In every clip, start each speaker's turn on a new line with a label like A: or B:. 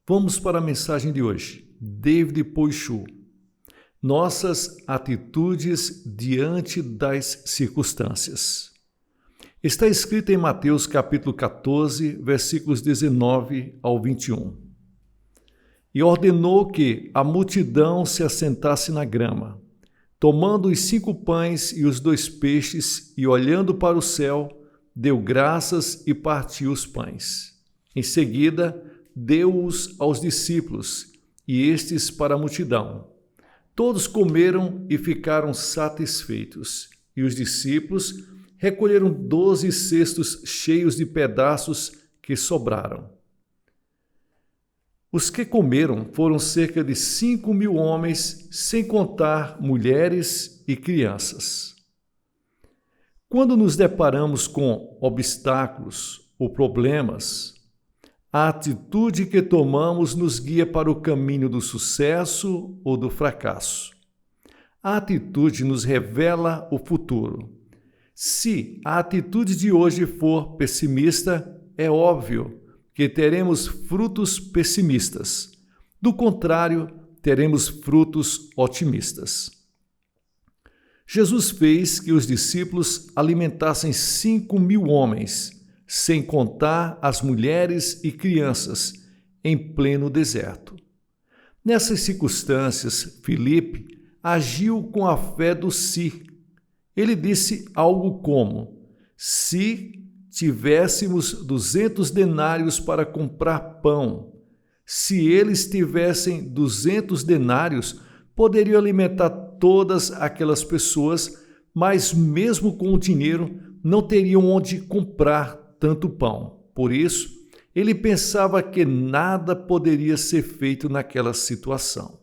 A: Vamos para a mensagem de hoje. David Poichou. Nossas atitudes diante das circunstâncias. Está escrito em Mateus capítulo 14, versículos 19 ao 21. E ordenou que a multidão se assentasse na grama. Tomando os 5 pães e os 2 peixes, e olhando para o céu, deu graças e partiu os pães. Em seguida, deu-os aos discípulos, e estes para a multidão. Todos comeram e ficaram satisfeitos, e os discípulos recolheram 12 cestos cheios de pedaços que sobraram. Os que comeram foram cerca de 5.000 homens, sem contar mulheres e crianças. Quando nos deparamos com obstáculos ou problemas, a atitude que tomamos nos guia para o caminho do sucesso ou do fracasso. A atitude nos revela o futuro. Se a atitude de hoje for pessimista, é óbvio que teremos frutos pessimistas. Do contrário, teremos frutos otimistas. Jesus fez que os discípulos alimentassem 5.000 homens, sem contar as mulheres e crianças, em pleno deserto. Nessas circunstâncias, Filipe agiu com a fé do si. Ele disse algo como: se tivéssemos 200 denários para comprar pão, se eles tivessem 200 denários, poderiam alimentar todas aquelas pessoas, mas mesmo com o dinheiro, não teriam onde comprar tanto pão. Por isso, ele pensava que nada poderia ser feito naquela situação.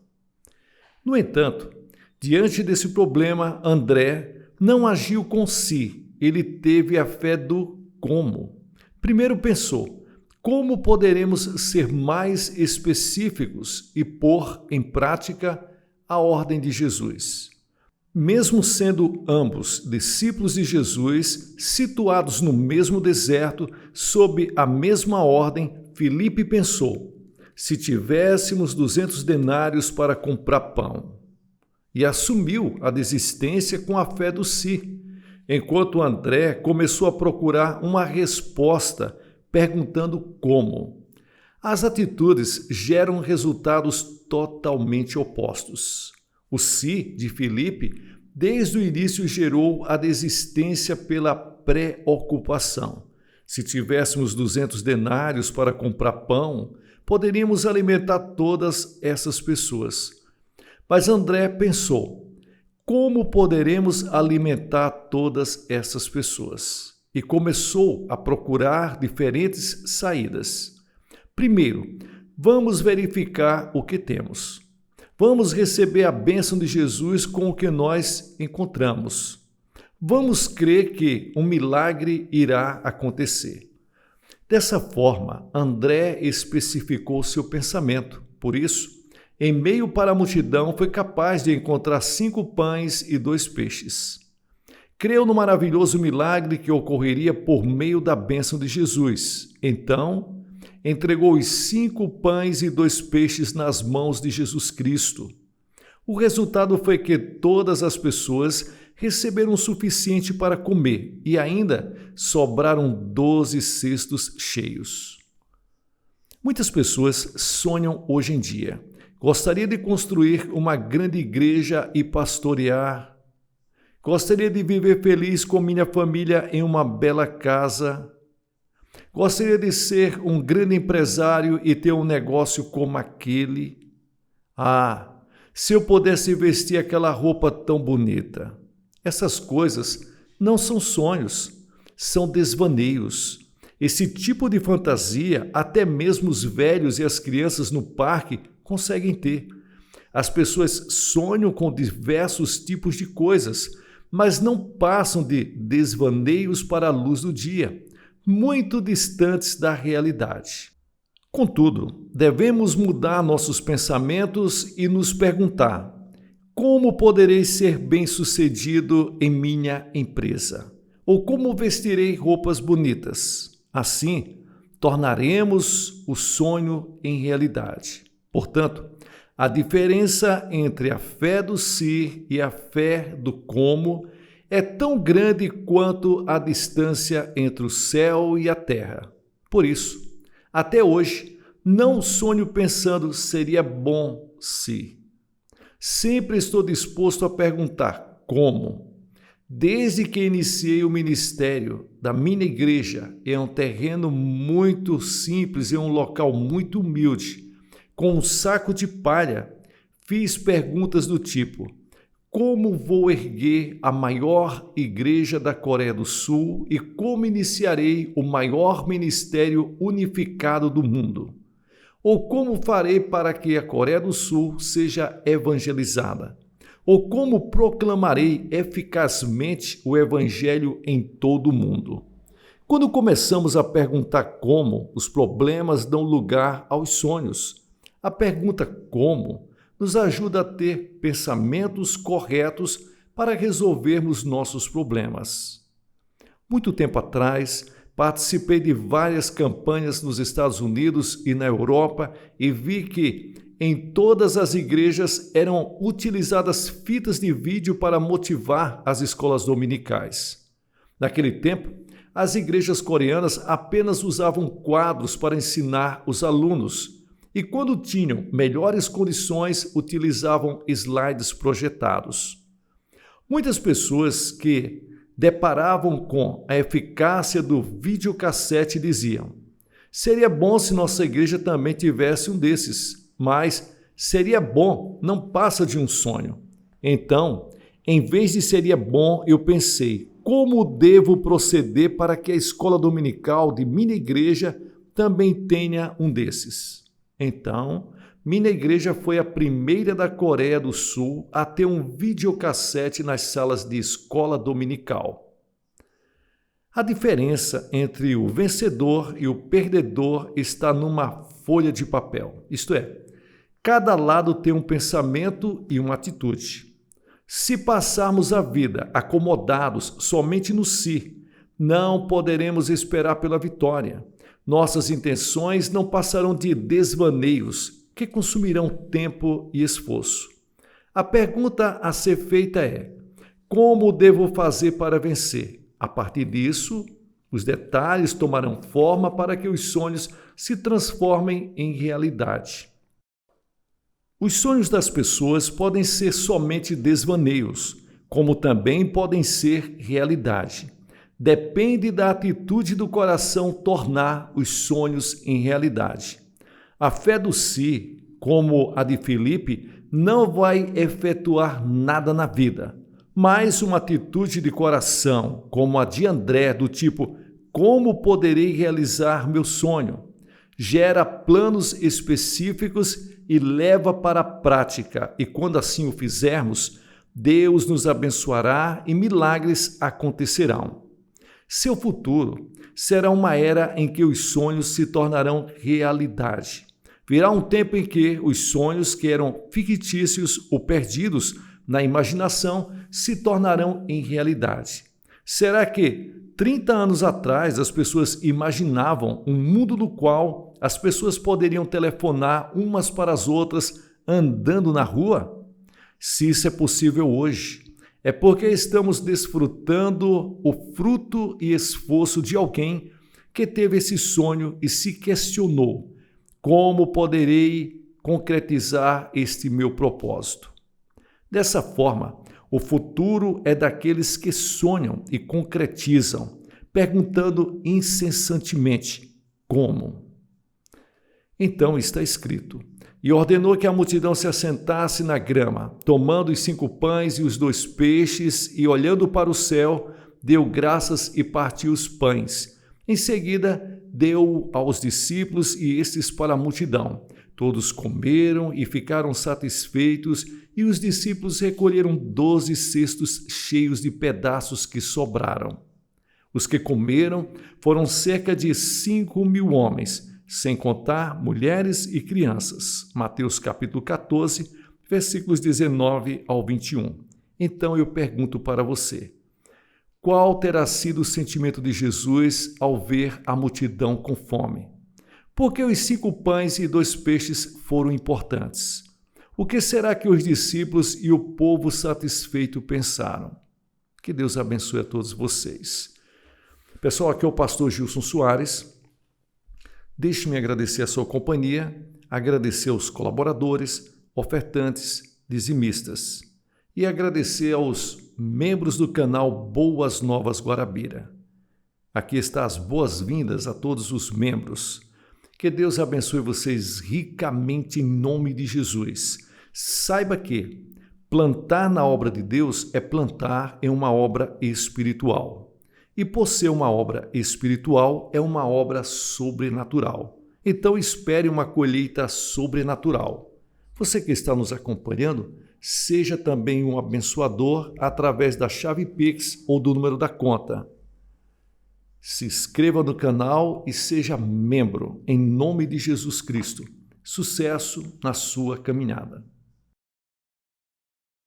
A: No entanto, diante desse problema, André não agiu com si, ele teve a fé do como. Primeiro pensou: como poderemos ser mais específicos e pôr em prática a ordem de Jesus? Mesmo sendo ambos discípulos de Jesus, situados no mesmo deserto, sob a mesma ordem, Filipe pensou: se tivéssemos 200 denários para comprar pão. E assumiu a desistência com a fé do si, enquanto André começou a procurar uma resposta, perguntando como. As atitudes geram resultados totalmente opostos. O si de Filipe, desde o início, gerou a desistência pela preocupação. Se tivéssemos 200 denários para comprar pão, poderíamos alimentar todas essas pessoas. Mas André pensou: como poderemos alimentar todas essas pessoas? E começou a procurar diferentes saídas. Primeiro, vamos verificar o que temos. Vamos receber a bênção de Jesus com o que nós encontramos. Vamos crer que um milagre irá acontecer. Dessa forma, André especificou seu pensamento. Por isso, em meio para a multidão, foi capaz de encontrar 5 pães e 2 peixes. Creu no maravilhoso milagre que ocorreria por meio da bênção de Jesus. Então, entregou os 5 pães e 2 peixes nas mãos de Jesus Cristo. O resultado foi que todas as pessoas receberam o suficiente para comer e ainda sobraram 12 cestos cheios. Muitas pessoas sonham hoje em dia. Gostaria de construir uma grande igreja e pastorear. Gostaria de viver feliz com minha família em uma bela casa. Gostaria de ser um grande empresário e ter um negócio como aquele. Ah, se eu pudesse vestir aquela roupa tão bonita. Essas coisas não são sonhos, são desvaneios. Esse tipo de fantasia, até mesmo os velhos e as crianças no parque conseguem ter. As pessoas sonham com diversos tipos de coisas, mas não passam de desvaneios para a luz do dia, muito distantes da realidade. Contudo, devemos mudar nossos pensamentos e nos perguntar: como poderei ser bem-sucedido em minha empresa? Ou como vestirei roupas bonitas? Assim, tornaremos o sonho em realidade. Portanto, a diferença entre a fé do se e a fé do como é tão grande quanto a distância entre o céu e a terra. Por isso, até hoje, não sonho pensando seria bom se. Sempre estou disposto a perguntar como. Desde que iniciei o ministério da minha igreja em um terreno muito simples, em um local muito humilde, com um saco de palha, fiz perguntas do tipo: como vou erguer a maior igreja da Coreia do Sul e como iniciarei o maior ministério unificado do mundo? Ou como farei para que a Coreia do Sul seja evangelizada? Ou como proclamarei eficazmente o evangelho em todo o mundo? Quando começamos a perguntar como, os problemas dão lugar aos sonhos. A pergunta como nos ajuda a ter pensamentos corretos para resolvermos nossos problemas. Muito tempo atrás, participei de várias campanhas nos Estados Unidos e na Europa e vi que em todas as igrejas eram utilizadas fitas de vídeo para motivar as escolas dominicais. Naquele tempo, as igrejas coreanas apenas usavam quadros para ensinar os alunos e, quando tinham melhores condições, utilizavam slides projetados. Muitas pessoas que deparavam com a eficácia do videocassete diziam: seria bom se nossa igreja também tivesse um desses, mas seria bom não passa de um sonho. Então, em vez de seria bom, eu pensei: como devo proceder para que a escola dominical de minha igreja também tenha um desses? Então, minha igreja foi a primeira da Coreia do Sul a ter um videocassete nas salas de escola dominical. A diferença entre o vencedor e o perdedor está numa folha de papel. Isto é, cada lado tem um pensamento e uma atitude. Se passarmos a vida acomodados somente no si, não poderemos esperar pela vitória. Nossas intenções não passarão de desvaneios que consumirão tempo e esforço. A pergunta a ser feita é: como devo fazer para vencer? A partir disso, os detalhes tomarão forma para que os sonhos se transformem em realidade. Os sonhos das pessoas podem ser somente desvaneios, como também podem ser realidade. Depende da atitude do coração tornar os sonhos em realidade. A fé do si, como a de Filipe, não vai efetuar nada na vida, mas uma atitude de coração, como a de André, do tipo: como poderei realizar meu sonho? Gera planos específicos e leva para a prática, e quando assim o fizermos, Deus nos abençoará e milagres acontecerão. Seu futuro será uma era em que os sonhos se tornarão realidade. Virá um tempo em que os sonhos que eram fictícios ou perdidos na imaginação se tornarão em realidade. Será que 30 anos atrás as pessoas imaginavam um mundo no qual as pessoas poderiam telefonar umas para as outras andando na rua? Se isso é possível hoje, é porque estamos desfrutando o fruto e esforço de alguém que teve esse sonho e se questionou: como poderei concretizar este meu propósito? Dessa forma, o futuro é daqueles que sonham e concretizam, perguntando incessantemente: como? Então está escrito: e ordenou que a multidão se assentasse na grama, tomando os 5 pães e os 2 peixes, e olhando para o céu, deu graças e partiu os pães. Em seguida, deu aos discípulos e estes para a multidão. Todos comeram e ficaram satisfeitos, e os discípulos recolheram 12 cestos cheios de pedaços que sobraram. Os que comeram foram cerca de 5.000 homens, sem contar mulheres e crianças. Mateus capítulo 14, versículos 19 ao 21. Então eu pergunto para você: qual terá sido o sentimento de Jesus ao ver a multidão com fome? Por que os 5 pães e 2 peixes foram importantes? O que será que os discípulos e o povo satisfeito pensaram? Que Deus abençoe a todos vocês. Pessoal, aqui é o pastor Gilson Soares. Deixe-me agradecer a sua companhia, agradecer aos colaboradores, ofertantes, dizimistas e agradecer aos membros do canal Boas Novas Guarabira. Aqui está as boas-vindas a todos os membros. Que Deus abençoe vocês ricamente em nome de Jesus. Saiba que plantar na obra de Deus é plantar em uma obra espiritual. E por ser uma obra espiritual, é uma obra sobrenatural. Então espere uma colheita sobrenatural. Você que está nos acompanhando, seja também um abençoador através da chave Pix ou do número da conta. Se inscreva no canal e seja membro, em nome de Jesus Cristo. Sucesso na sua caminhada.